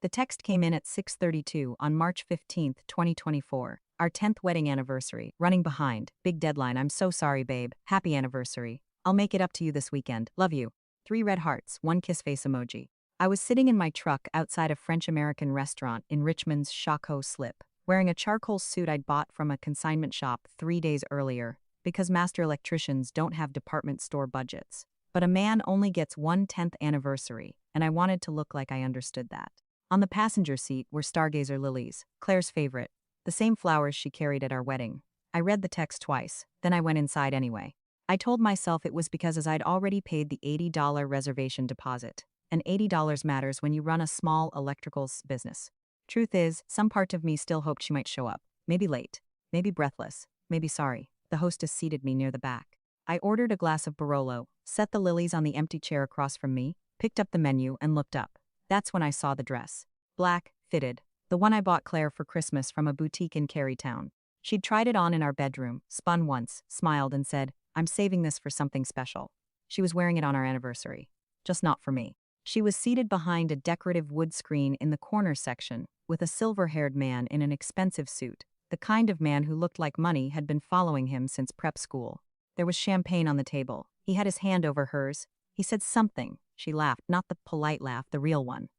The text came in at 6:32 on March 15th, 2024. Our 10th wedding anniversary. Running behind. Big deadline. I'm so sorry, babe. Happy anniversary. I'll make it up to you this weekend. Love you. 3 red hearts, 1 kiss face emoji. I was sitting in my truck outside a French-American restaurant in Richmond's Chaco Slip, wearing a charcoal suit I'd bought from a consignment shop 3 days earlier, because master electricians don't have department store budgets. But a man only gets 1/10th anniversary, and I wanted to look like I understood that. On the passenger seat were stargazer lilies, Claire's favorite, the same flowers she carried at our wedding. I read the text twice, then I went inside anyway. I told myself it was because as I'd already paid the $80 reservation deposit, and $80 matters when you run a small electricals business. Truth is, some part of me still hoped she might show up, maybe late, maybe breathless, maybe sorry. The hostess seated me near the back. I ordered a glass of Barolo, set the lilies on the empty chair across from me, picked up the menu and looked up. That's when I saw the dress. Black, fitted. The one I bought Claire for Christmas from a boutique in Carytown. She'd tried it on in our bedroom, spun once, smiled and said, "I'm saving this for something special." She was wearing it on our anniversary. Just not for me. She was seated behind a decorative wood screen in the corner section, with a silver-haired man in an expensive suit, the kind of man who looked like money had been following him since prep school. There was champagne on the table. He had his hand over hers. He said something. She laughed, not the polite laugh, the real one.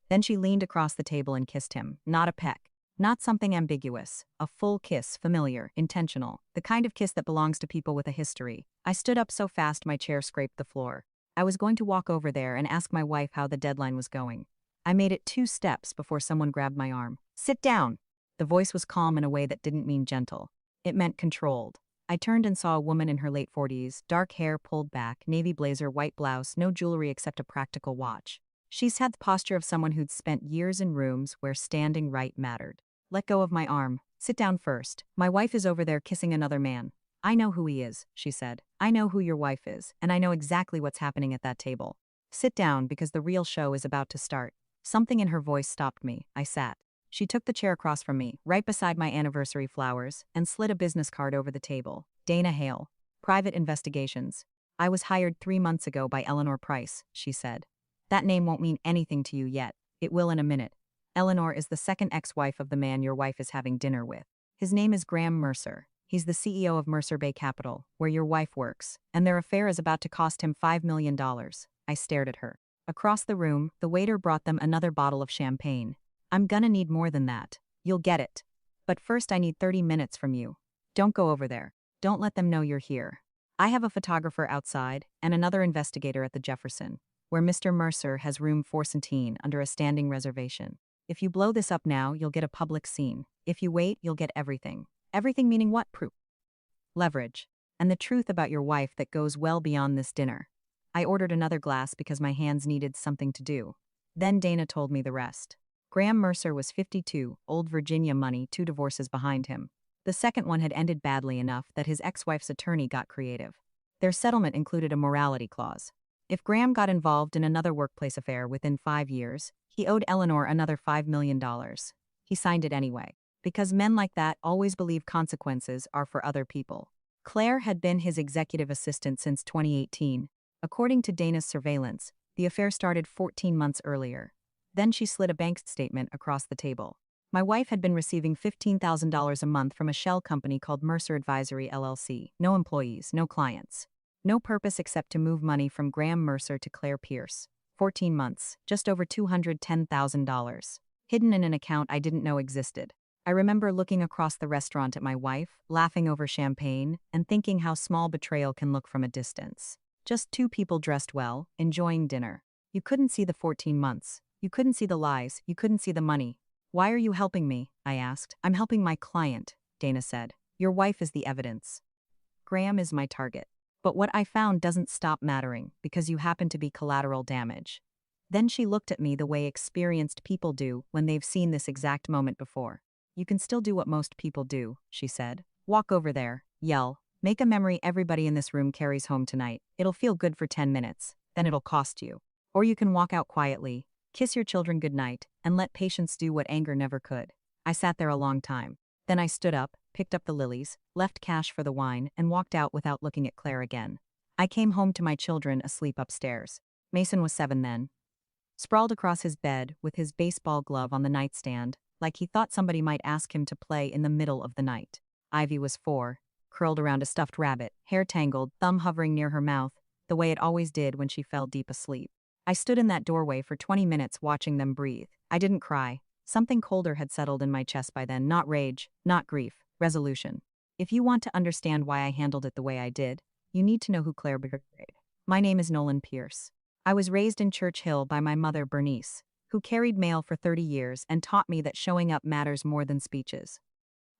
Then she leaned across the table and kissed him, not a peck, not something ambiguous, a full kiss, familiar, intentional, the kind of kiss that belongs to people with a history. I stood up so fast my chair scraped the floor. I was going to walk over there and ask my wife how the deadline was going. I made it 2 steps before someone grabbed my arm. "Sit down!" The voice was calm in a way that didn't mean gentle. It meant controlled. I turned and saw a woman in her late 40s, dark hair pulled back, navy blazer, white blouse, no jewelry except a practical watch. She's had the posture of someone who'd spent years in rooms where standing right mattered. "Let go of my arm. Sit down first. My wife is over there kissing another man." "I know who he is," she said. "I know who your wife is, and I know exactly what's happening at that table. Sit down because the real show is about to start." Something in her voice stopped me. I sat. She took the chair across from me, right beside my anniversary flowers, and slid a business card over the table. "Dana Hale. Private Investigations. I was hired 3 months ago by Eleanor Price," she said. "That name won't mean anything to you yet. It will in a minute. Eleanor is the second ex-wife of the man your wife is having dinner with. His name is Graham Mercer. He's the CEO of Mercer Bay Capital, where your wife works, and their affair is about to cost him $5 million. I stared at her. Across the room, the waiter brought them another bottle of champagne. "I'm gonna need more than that. You'll get it. But first I need 30 minutes from you. Don't go over there. Don't let them know you're here. I have a photographer outside and another investigator at the Jefferson, where Mr. Mercer has room 417 under a standing reservation. If you blow this up now, you'll get a public scene. If you wait, you'll get everything." Everything meaning what? Proof. Leverage. And the truth about your wife that goes well beyond this dinner. I ordered another glass because my hands needed something to do. Then Dana told me the rest. Graham Mercer was 52, old Virginia money, 2 divorces behind him. The second one had ended badly enough that his ex-wife's attorney got creative. Their settlement included a morality clause. If Graham got involved in another workplace affair within 5 years, he owed Eleanor another $5 million. He signed it anyway. Because men like that always believe consequences are for other people. Claire had been his executive assistant since 2018. According to Dana's surveillance, the affair started 14 months earlier. Then she slid a bank statement across the table. My wife had been receiving $15,000 a month from a shell company called Mercer Advisory LLC. No employees, no clients. No purpose except to move money from Graham Mercer to Claire Pierce. 14 months, just over $210,000. Hidden in an account I didn't know existed. I remember looking across the restaurant at my wife, laughing over champagne, and thinking how small betrayal can look from a distance. Just 2 people dressed well, enjoying dinner. You couldn't see the 14 months. You couldn't see the lies. You couldn't see the money. "Why are you helping me?" I asked. "I'm helping my client," Dana said. "Your wife is the evidence. Graham is my target. But what I found doesn't stop mattering because you happen to be collateral damage." Then she looked at me the way experienced people do when they've seen this exact moment before. "You can still do what most people do," she said. "Walk over there, yell, make a memory everybody in this room carries home tonight. It'll feel good for 10 minutes, then it'll cost you. Or you can walk out quietly, kiss your children goodnight, and let patience do what anger never could." I sat there a long time. Then I stood up, picked up the lilies, left cash for the wine, and walked out without looking at Claire again. I came home to my children asleep upstairs. Mason was 7 then. sprawled across his bed with his baseball glove on the nightstand, like he thought somebody might ask him to play in the middle of the night. Ivy was 4, curled around a stuffed rabbit, hair tangled, thumb hovering near her mouth, the way it always did when she fell deep asleep. I stood in that doorway for 20 minutes watching them breathe. I didn't cry. Something colder had settled in my chest by then, not rage, not grief, resolution. If you want to understand why I handled it the way I did, you need to know who Claire betrayed. My name is Nolan Pierce. I was raised in Church Hill by my mother, Bernice, who carried mail for 30 years and taught me that showing up matters more than speeches.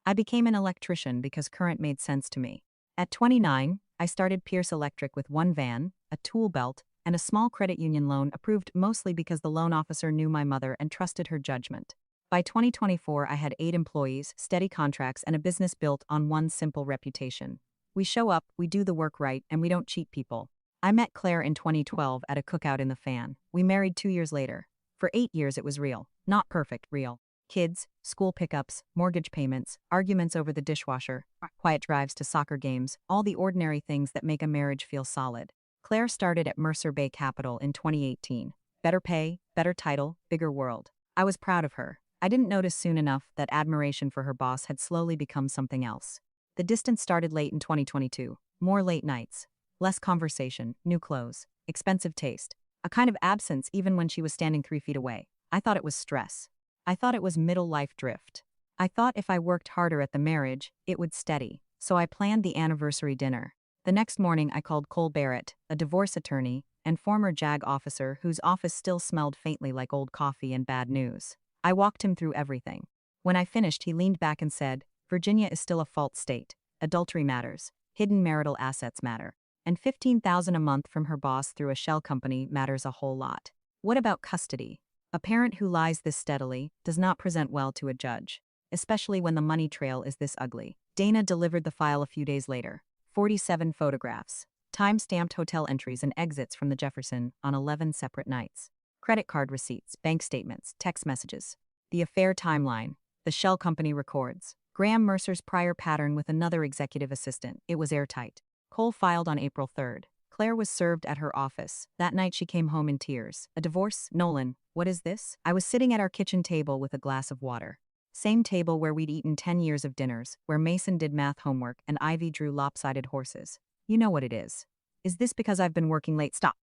I became an electrician because current made sense to me. At 29, I started Pierce Electric with one van, a tool belt, and a small credit union loan approved mostly because the loan officer knew my mother and trusted her judgment. By 2024, I had 8 employees, steady contracts, and a business built on one simple reputation. We show up, we do the work right, and we don't cheat people. I met Claire in 2012 at a cookout in the fan. We married 2 years later. For 8 years it was real. Not perfect, real. Kids, school pickups, mortgage payments, arguments over the dishwasher, quiet drives to soccer games, all the ordinary things that make a marriage feel solid. Claire started at Mercer Bay Capital in 2018. Better pay, better title, bigger world. I was proud of her. I didn't notice soon enough that admiration for her boss had slowly become something else. The distance started late in 2022. More late nights. Less conversation, new clothes, expensive taste. A kind of absence even when she was standing 3 feet away. I thought it was stress. I thought it was middle life drift. I thought if I worked harder at the marriage, it would steady. So I planned the anniversary dinner. The next morning I called Cole Barrett, a divorce attorney and former JAG officer whose office still smelled faintly like old coffee and bad news. I walked him through everything. When I finished, he leaned back and said, "Virginia is still a fault state. Adultery matters. Hidden marital assets matter. And $15,000 a month from her boss through a shell company matters a whole lot. What about custody? A parent who lies this steadily does not present well to a judge, especially when the money trail is this ugly." Dana delivered the file a few days later. 47 photographs, time-stamped hotel entries and exits from the Jefferson on 11 separate nights. Credit card receipts, bank statements, text messages. The affair timeline. The shell company records. Graham Mercer's prior pattern with another executive assistant. It was airtight. Cole filed on April 3rd. Claire was served at her office. That night she came home in tears. "A divorce? Nolan, what is this?" I was sitting at our kitchen table with a glass of water. Same table where we'd eaten 10 years of dinners, where Mason did math homework and Ivy drew lopsided horses. "You know what it is. Is this because I've been working late?" "Stop."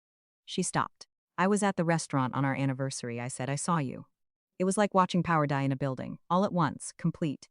She stopped. "I was at the restaurant on our anniversary," I said. "I saw you. It was like watching power die in a building, all at once, complete."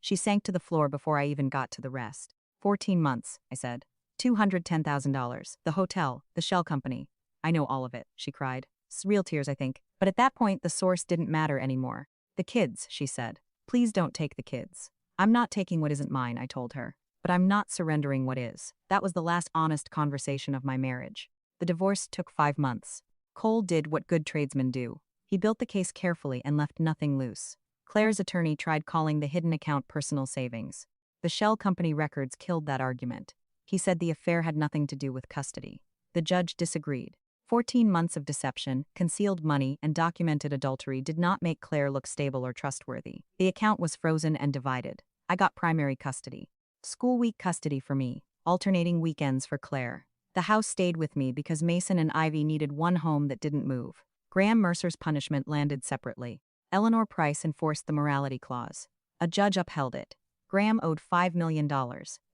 She sank to the floor before I even got to the rest. 14 months, I said. $210,000. The hotel, the shell company. "I know all of it," she cried. Real tears, I think. But at that point, the source didn't matter anymore. "The kids," she said. "Please don't take the kids." "I'm not taking what isn't mine," I told her. "But I'm not surrendering what is." That was the last honest conversation of my marriage. The divorce took 5 months. Cole did what good tradesmen do. He built the case carefully and left nothing loose. Claire's attorney tried calling the hidden account personal savings. The shell company records killed that argument. He said the affair had nothing to do with custody. The judge disagreed. 14 months of deception, concealed money, and documented adultery did not make Claire look stable or trustworthy. The account was frozen and divided. I got primary custody. School week custody for me, alternating weekends for Claire. The house stayed with me because Mason and Ivy needed one home that didn't move. Graham Mercer's punishment landed separately. Eleanor Price enforced the morality clause. A judge upheld it. Graham owed $5 million.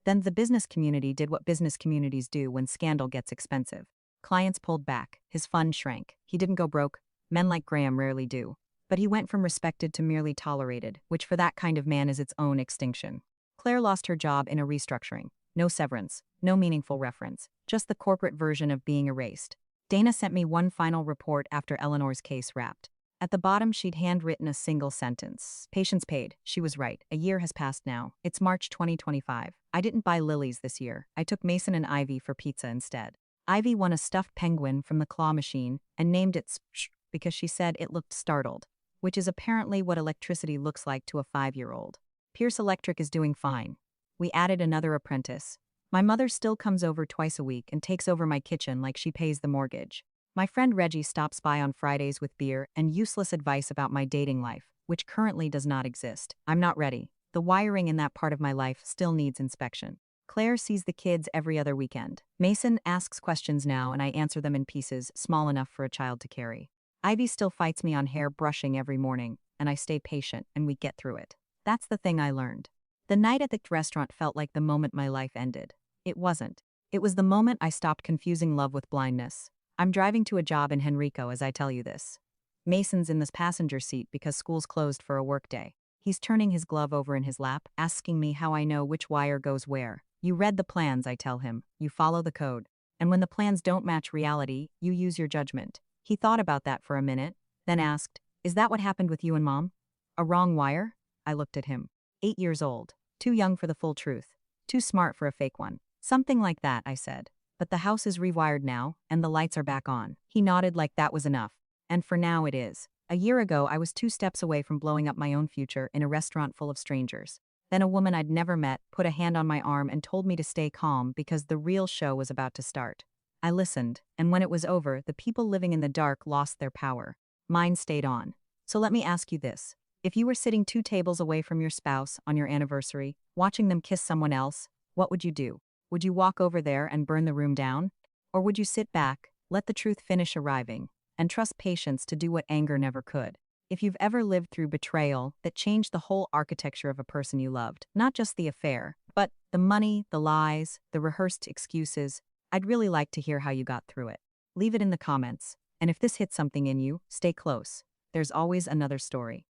Then the business community did what business communities do when scandal gets expensive. Clients pulled back. His fund shrank. He didn't go broke. Men like Graham rarely do. But he went from respected to merely tolerated, which for that kind of man is its own extinction. Claire lost her job in a restructuring. No severance, no meaningful reference, just the corporate version of being erased. Dana sent me one final report after Eleanor's case wrapped. At the bottom, she'd handwritten a single sentence. "Patients paid." She was right. A year has passed now. It's March 2025. I didn't buy lilies this year. I took Mason and Ivy for pizza instead. Ivy won a stuffed penguin from the claw machine and named it Spsh because she said it looked startled, which is apparently what electricity looks like to a 5-year-old. Pierce Electric is doing fine. We added another apprentice. My mother still comes over twice a week and takes over my kitchen like she pays the mortgage. My friend Reggie stops by on Fridays with beer and useless advice about my dating life, which currently does not exist. I'm not ready. The wiring in that part of my life still needs inspection. Claire sees the kids every other weekend. Mason asks questions now and I answer them in pieces small enough for a child to carry. Ivy still fights me on hair brushing every morning, and I stay patient and we get through it. That's the thing I learned. The night at the restaurant felt like the moment my life ended. It wasn't. It was the moment I stopped confusing love with blindness. I'm driving to a job in Henrico as I tell you this. Mason's in this passenger seat because school's closed for a workday. He's turning his glove over in his lap, asking me how I know which wire goes where. You read the plans, I tell him. You follow the code. And when the plans don't match reality, you use your judgment. He thought about that for a minute, then asked, "Is that what happened with you and Mom?" "A wrong wire?" I looked at him. 8 years old. Too young for the full truth. Too smart for a fake one. "Something like that," I said. "But the house is rewired now, and the lights are back on." He nodded like that was enough. And for now it is. A year ago, I was 2 steps away from blowing up my own future in a restaurant full of strangers. Then a woman I'd never met put a hand on my arm and told me to stay calm because the real show was about to start. I listened, and when it was over, the people living in the dark lost their power. Mine stayed on. So let me ask you this. If you were sitting 2 tables away from your spouse on your anniversary, watching them kiss someone else, what would you do? Would you walk over there and burn the room down? Or would you sit back, let the truth finish arriving, and trust patience to do what anger never could? If you've ever lived through betrayal that changed the whole architecture of a person you loved, not just the affair, but the money, the lies, the rehearsed excuses, I'd really like to hear how you got through it. Leave it in the comments. And if this hit something in you, stay close. There's always another story.